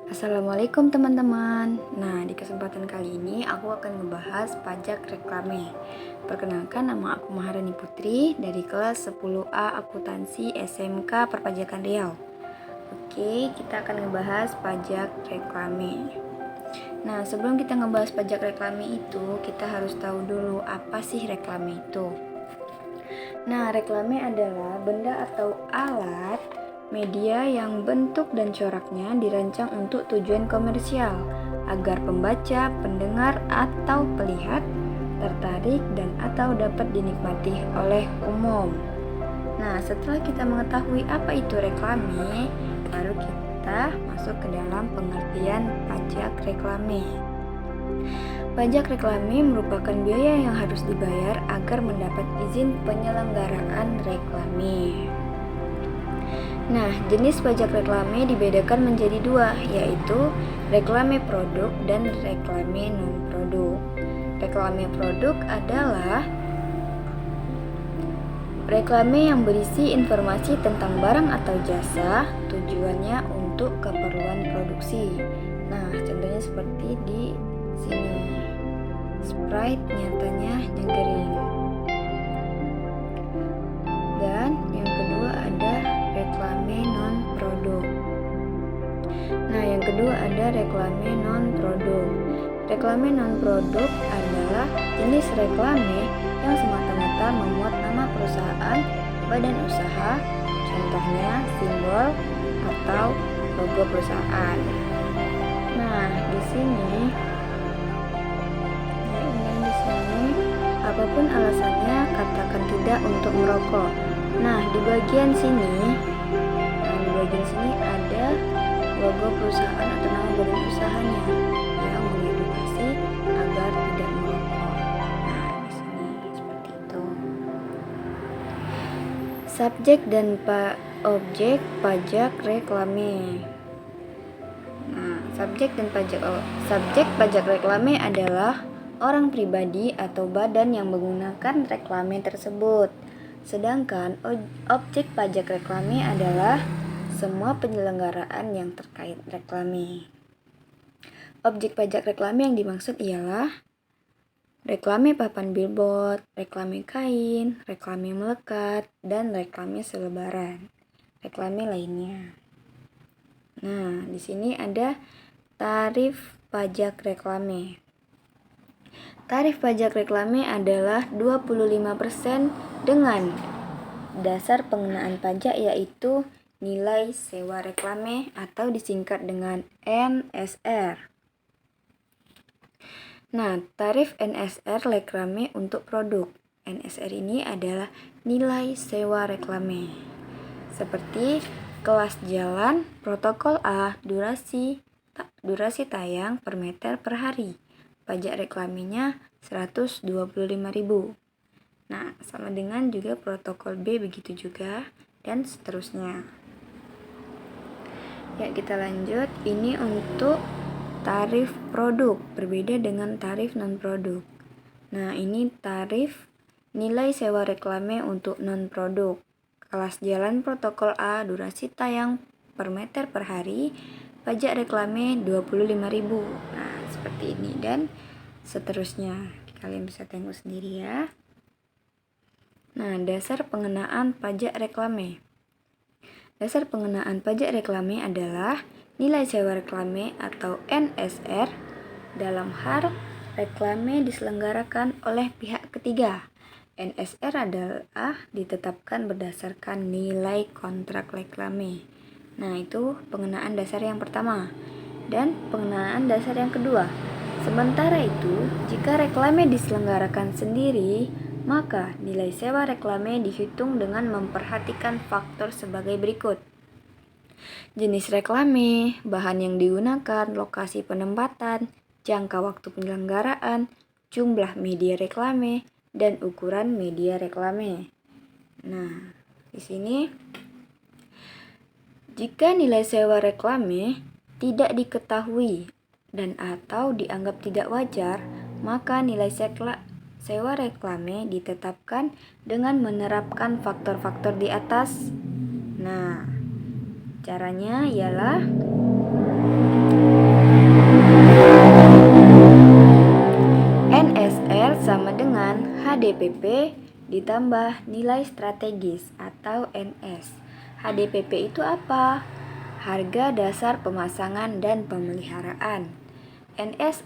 Assalamualaikum teman-teman. Nah, di kesempatan kali ini aku akan membahas pajak reklame. Perkenalkan, nama aku Maharani Putri dari kelas 10A Akuntansi SMK Perpajakan Riau. Oke, kita akan membahas pajak reklame. Nah, sebelum kita ngebahas pajak reklame itu, kita harus tahu dulu apa sih reklame itu. Nah, reklame adalah benda atau alat media yang bentuk dan coraknya dirancang untuk tujuan komersial agar pembaca, pendengar, atau pelihat tertarik dan atau dapat dinikmati oleh umum. Nah, setelah kita mengetahui apa itu reklame, baru kita masuk ke dalam pengertian pajak reklame. Pajak reklame merupakan biaya yang harus dibayar agar mendapat izin penyelenggaraan reklame. Nah, jenis pajak reklame dibedakan menjadi dua, yaitu reklame produk dan reklame non-produk. Reklame produk adalah reklame yang berisi informasi tentang barang atau jasa, tujuannya untuk keperluan produksi. Nah, contohnya seperti di sini. Sprite nyatanya nyengkering. Dan yang kedua ada reklame non-produk. Nah, yang kedua ada reklame non-produk. Reklame non-produk adalah jenis reklame yang semata-mata memuat nama perusahaan, badan usaha, contohnya simbol atau logo perusahaan. Nah, di sini apapun alasannya katakan tidak untuk merokok. Nah, di bagian sini ada logo perusahaan atau nama badan usahanya yang mengedukasi agar tidak merokok. Nah, di sini seperti itu. Subjek dan objek pajak reklame. Nah, subjek pajak reklame adalah orang pribadi atau badan yang menggunakan reklame tersebut. Sedangkan objek pajak reklame adalah semua penyelenggaraan yang terkait reklame. Objek pajak reklame yang dimaksud ialah reklame papan billboard, reklame kain, reklame melekat, dan reklame selebaran. Reklame lainnya. Nah, di sini ada tarif pajak reklame. Tarif pajak reklame adalah 25% dengan dasar pengenaan pajak yaitu nilai sewa reklame atau disingkat dengan NSR. Nah, tarif NSR reklame untuk produk. NSR ini adalah nilai sewa reklame. Seperti kelas jalan, protokol A, durasi tayang per meter per hari. Pajak reklamenya 125.000. Nah, sama dengan juga protokol B begitu juga dan seterusnya. Ya, kita lanjut. Ini untuk tarif produk, berbeda dengan tarif non-produk. Nah, ini tarif nilai sewa reklame untuk non-produk. Kelas jalan protokol A, durasi tayang per meter per hari, pajak reklame 25.000. Nah, seperti ini dan seterusnya. Kalian bisa tengok sendiri ya. Nah, dasar pengenaan pajak reklame. Dasar pengenaan pajak reklame adalah nilai sewa reklame atau NSR dalam hal reklame diselenggarakan oleh pihak ketiga. NSR adalah ditetapkan berdasarkan nilai kontrak reklame. Nah, itu pengenaan dasar yang pertama. Dan pengenaan dasar yang kedua. Sementara itu, jika reklame diselenggarakan sendiri, maka nilai sewa reklame dihitung dengan memperhatikan faktor sebagai berikut. Jenis reklame, bahan yang digunakan, lokasi penempatan, jangka waktu penyelenggaraan, jumlah media reklame, dan ukuran media reklame. Nah, di sini jika nilai sewa reklame tidak diketahui dan atau dianggap tidak wajar, maka nilai sewa reklame ditetapkan dengan menerapkan faktor-faktor di atas. Nah, caranya ialah HDPP ditambah nilai strategis atau NS. HDPP itu apa? Harga dasar pemasangan dan pemeliharaan. NS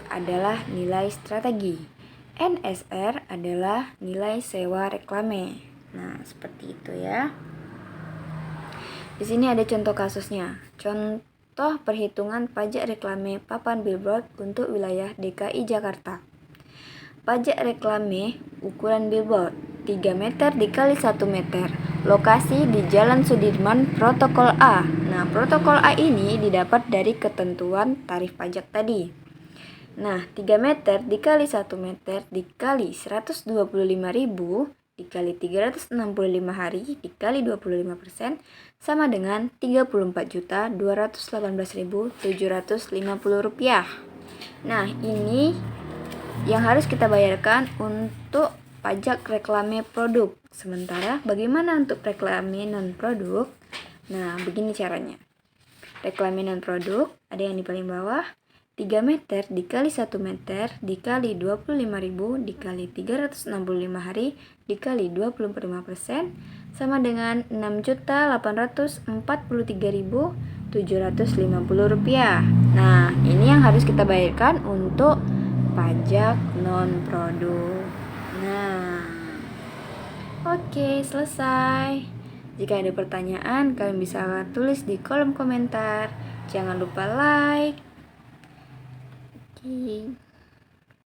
adalah nilai strategi. NSR adalah nilai sewa reklame. Nah, seperti itu ya. Di sini ada contoh kasusnya. Contoh perhitungan pajak reklame papan billboard untuk wilayah DKI Jakarta. Pajak reklame ukuran billboard 3 meter dikali 1 meter. Lokasi di Jalan Sudirman Protokol A. Nah, Protokol A ini didapat dari ketentuan tarif pajak tadi. Nah, 3 meter dikali 1 meter dikali 125.000 dikali 365 hari dikali 25% sama dengan Rp34.218.750. Nah, ini yang harus kita bayarkan untuk pajak reklame produk. Sementara bagaimana untuk reklame non produk? Nah, begini caranya. Reklame non produk ada yang di paling bawah, 3 meter dikali 1 meter dikali 25.000 dikali 365 hari dikali 25% sama dengan Rp6.843.750. Nah, ini yang harus kita bayarkan untuk pajak non produk. Nah, oke, selesai. Jika ada pertanyaan, kalian bisa tulis di kolom komentar. Jangan lupa like. Oke.